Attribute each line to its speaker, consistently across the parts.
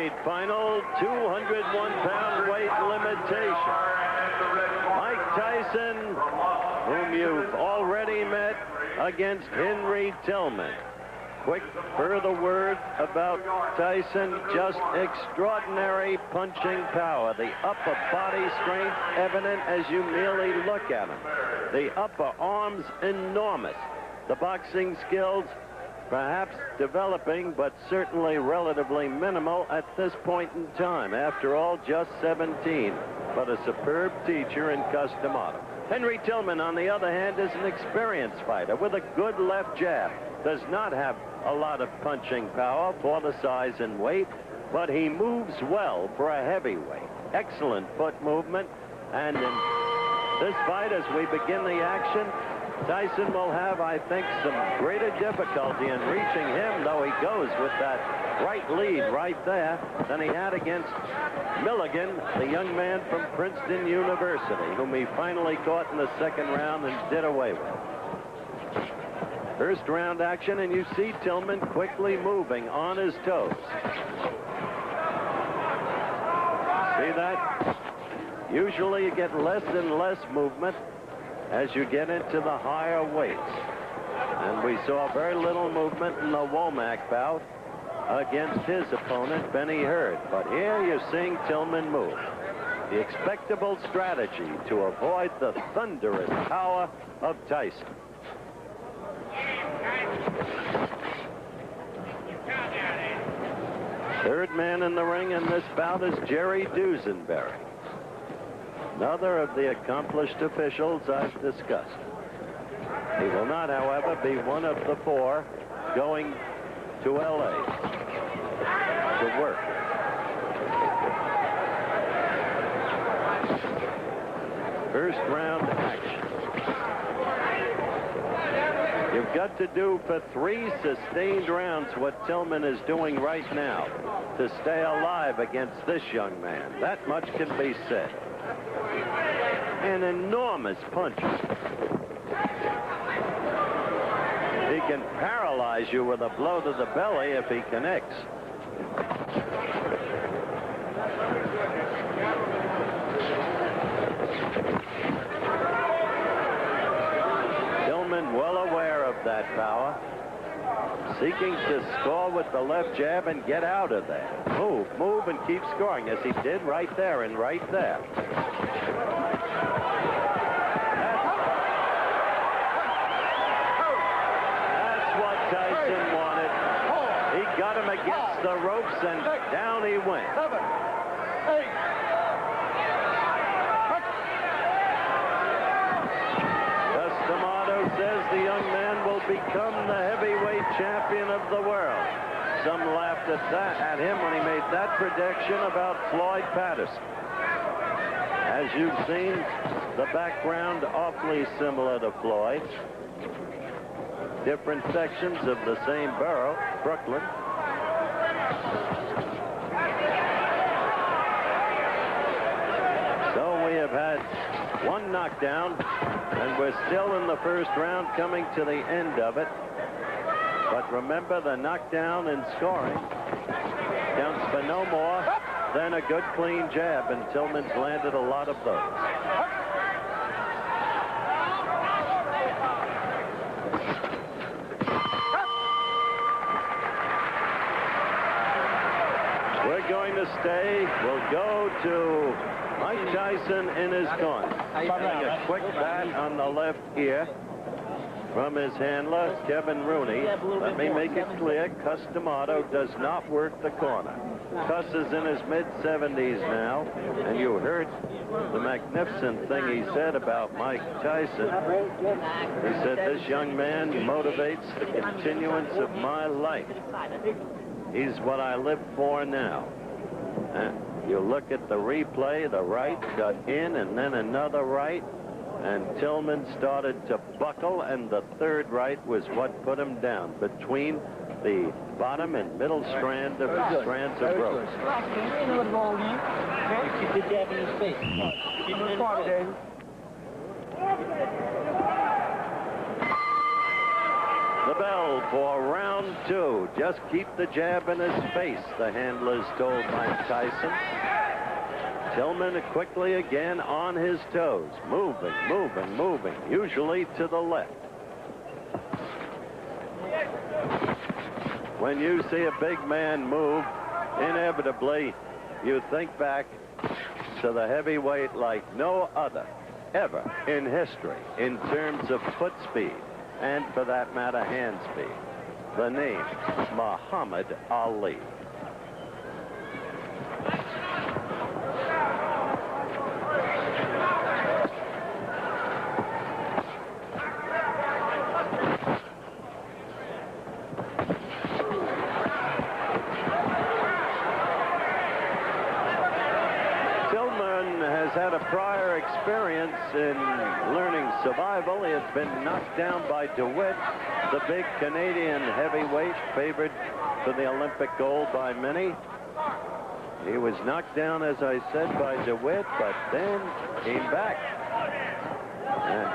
Speaker 1: heavyweight final, 201-pound weight limitation. Mike Tyson, whom you've already met, against Henry Tillman. Quick further word about Tyson, just extraordinary punching power. The upper body strength evident as you merely look at him. The upper arms enormous. The boxing skills perhaps developing, but certainly relatively minimal at this point in time. After all, just 17, but a superb teacher in Customato. Henry Tillman, on the other hand, is an experienced fighter with a good left jab. Does not have a lot of punching power for the size and weight, but he moves well for a heavyweight. Excellent foot movement, and in this fight, as we begin the action, Tyson will have, I think, some greater difficulty in reaching him, though he goes with that right lead right there, than he had against Milligan, the young man from Princeton University, whom he finally caught in the second round and did away with. First round action, and you see Tillman quickly moving on his toes. See that? Usually you get less and less movement as you get into the higher weights. And we saw very little movement in the Womack bout against his opponent, Benny Hurd. But here you're seeing Tillman move. The expectable strategy to avoid the thunderous power of Tyson. Third man in the ring in this bout is Jerry Dusenberry, another of the accomplished officials I've discussed. He will not, however, be one of the four going to L.A. to work. First round action. You've got to do for 3 sustained rounds what Tillman is doing right now to stay alive against this young man. That much can be said. An enormous puncher. He can paralyze you with a blow to the belly if he connects. Tillman well aware of that power, seeking to score with the left jab and get out of there. Move and keep scoring, as he did right there and right there. That's what Tyson wanted. He got him against the ropes, and down he went.
Speaker 2: 7, 8.
Speaker 1: Says the young man will become the heavyweight champion of the world. Some laughed at him when he made that prediction about Floyd Patterson. As you've seen, the background awfully similar to Floyd. Different sections of the same borough, Brooklyn. So we have had one knockdown, and we're still in the first round, coming to the end of it. But remember, the knockdown and scoring counts for no more than a good clean jab, and Tillman's landed a lot of those. We're going to stay. We'll go to Mike Tyson in his corner. Getting a quick bat on the left ear from his handler, Kevin Rooney. Let me make it clear, Customato does not work the corner. Cuss is in his mid-70s now, and you heard the magnificent thing he said about Mike Tyson. He said, this young man motivates the continuance of my life. He's what I live for now. You look at the replay, the right got in, and then another right, and Tillman started to buckle, and the third right was what put him down between the bottom and middle strands of rope. The bell for round 2. Just keep the jab in his face, the handlers told Mike Tyson. Tillman quickly again on his toes, moving, moving, moving, usually to the left. When you see a big man move, inevitably you think back to the heavyweight like no other ever in history in terms of foot speed and, for that matter, hand speed. The name, Muhammad Ali. Had a prior experience in learning survival. He had been knocked down by DeWitt, the big Canadian heavyweight favored for the Olympic gold by many. He was knocked down, as I said, by DeWitt, but then came back. And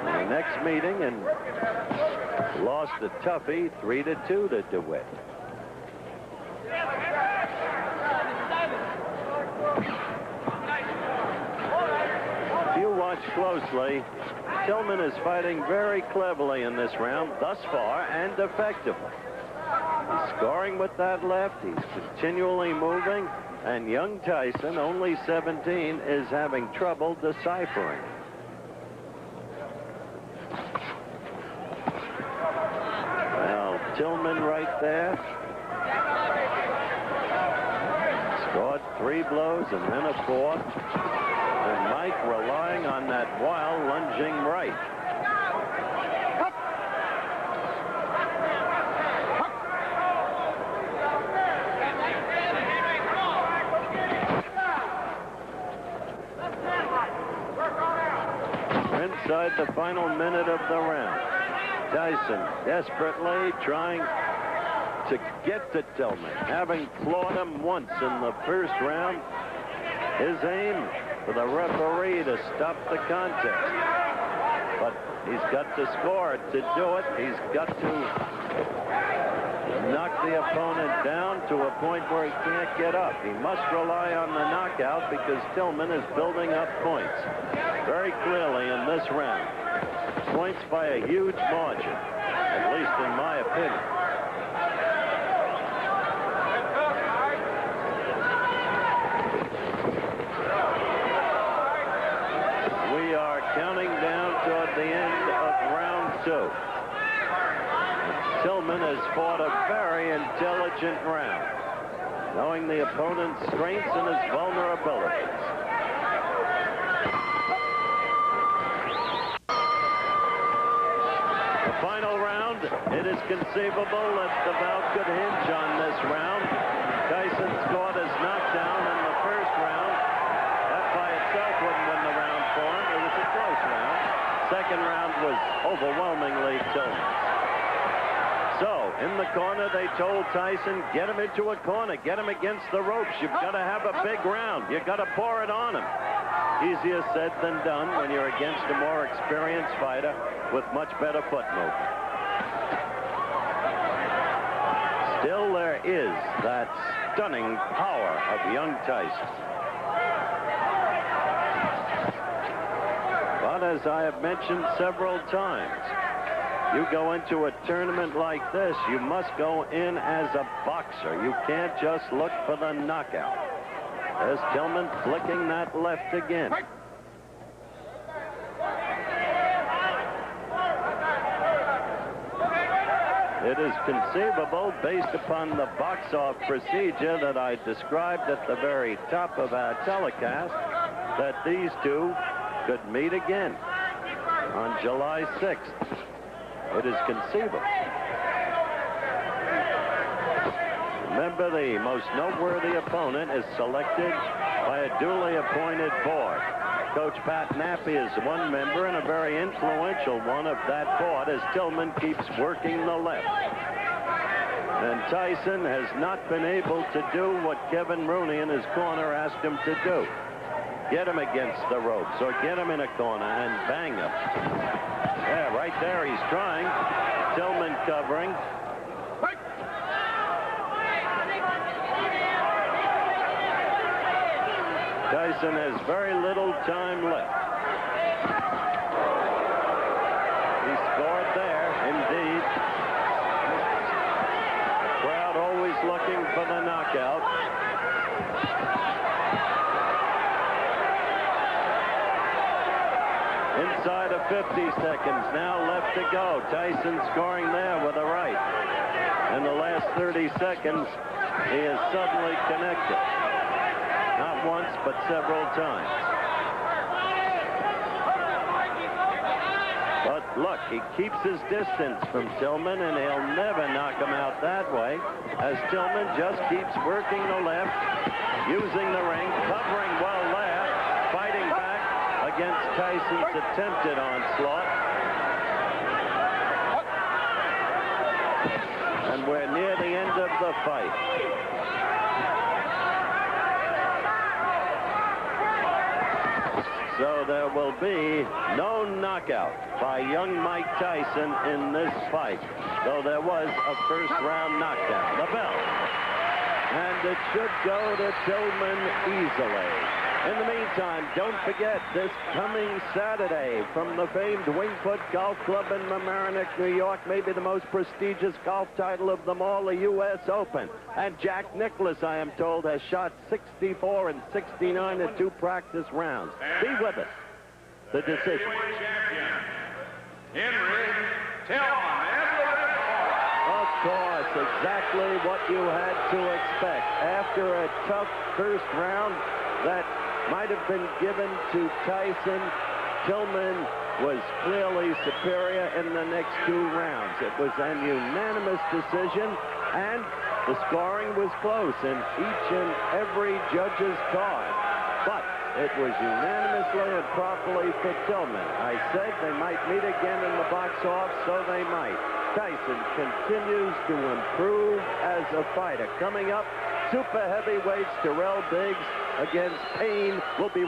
Speaker 1: in the next meeting and lost a toughie 3-2 to DeWitt. Watch closely. Tillman is fighting very cleverly in this round thus far and effectively. He's scoring with that left. He's continually moving. And young Tyson, only 17, is having trouble deciphering. Well, Tillman right there. Scored 3 blows and then a 4th. And Mike relying on that wild lunging right. We're inside the final minute of the round. Tyson desperately trying to get to Tillman, having clawed him once in the first round. His aim for the referee to stop the contest. But he's got to score to do it. He's got to knock the opponent down to a point where he can't get up. He must rely on the knockout because Tillman is building up points very clearly in this round. Points by a huge margin, at least in my opinion. Counting down toward the end of round 2. Tillman has fought a very intelligent round, knowing the opponent's strengths and his vulnerabilities. The final round, it is conceivable that the bout could hinge on this round. Tyson scored his knockdown in the first round. That by itself wouldn't win the round for him. It was a close round. Second round was overwhelmingly Tillman. So, in the corner, they told Tyson, get him into a corner, get him against the ropes. You've got to have a big round. You've got to pour it on him. Easier said than done when you're against a more experienced fighter with much better foot movement. Still, there is that stunning power of young Tyson. But as I have mentioned several times, you go into a tournament like this, you must go in as a boxer. You can't just look for the knockout. There's Tillman flicking that left again. It is conceivable, based upon the box-off procedure that I described at the very top of our telecast, that these two could meet again on July 6th. It is conceivable. Remember, the most noteworthy opponent is selected by a duly appointed board. Coach Pat Nappy is one member and a very influential one of that board as Tillman keeps working the left. And Tyson has not been able to do what Kevin Rooney in his corner asked him to do. Get him against the ropes or get him in a corner and bang him. Yeah, right there he's trying. Tillman covering. Tyson has very little time left. He scored there, indeed. Crowd always looking for the knockout. Inside of 50 seconds now left to go. Tyson scoring there with a right. In the last 30 seconds, he is suddenly connected. Not once, but several times. But look, he keeps his distance from Tillman, and he'll never knock him out that way, as Tillman just keeps working the left, using the ring, covering well there, fighting back against Tyson's attempted onslaught. And we're near the end of the fight. So there will be no knockout by young Mike Tyson in this fight, though there was a first-round knockdown. The bell. And it should go to Tillman easily. In the meantime, don't forget this coming Saturday from the famed Wingfoot Golf Club in Mamaroneck, New York, maybe the most prestigious golf title of them all, the U.S. Open. And Jack Nicklaus, I am told, has shot 64 and 69 in 2 practice rounds. Be with us. The decision.
Speaker 3: Henry Tillman.
Speaker 1: Of course, exactly what you had to expect. After a tough first round that might have been given to Tyson, Tillman was clearly superior in the next 2 rounds. It was an unanimous decision, and the scoring was close in each and every judge's card. But it was unanimously and properly for Tillman. I said they might meet again in the box office, so they might. Tyson continues to improve as a fighter. Coming up, super heavyweights Terrell Biggs against Payne will be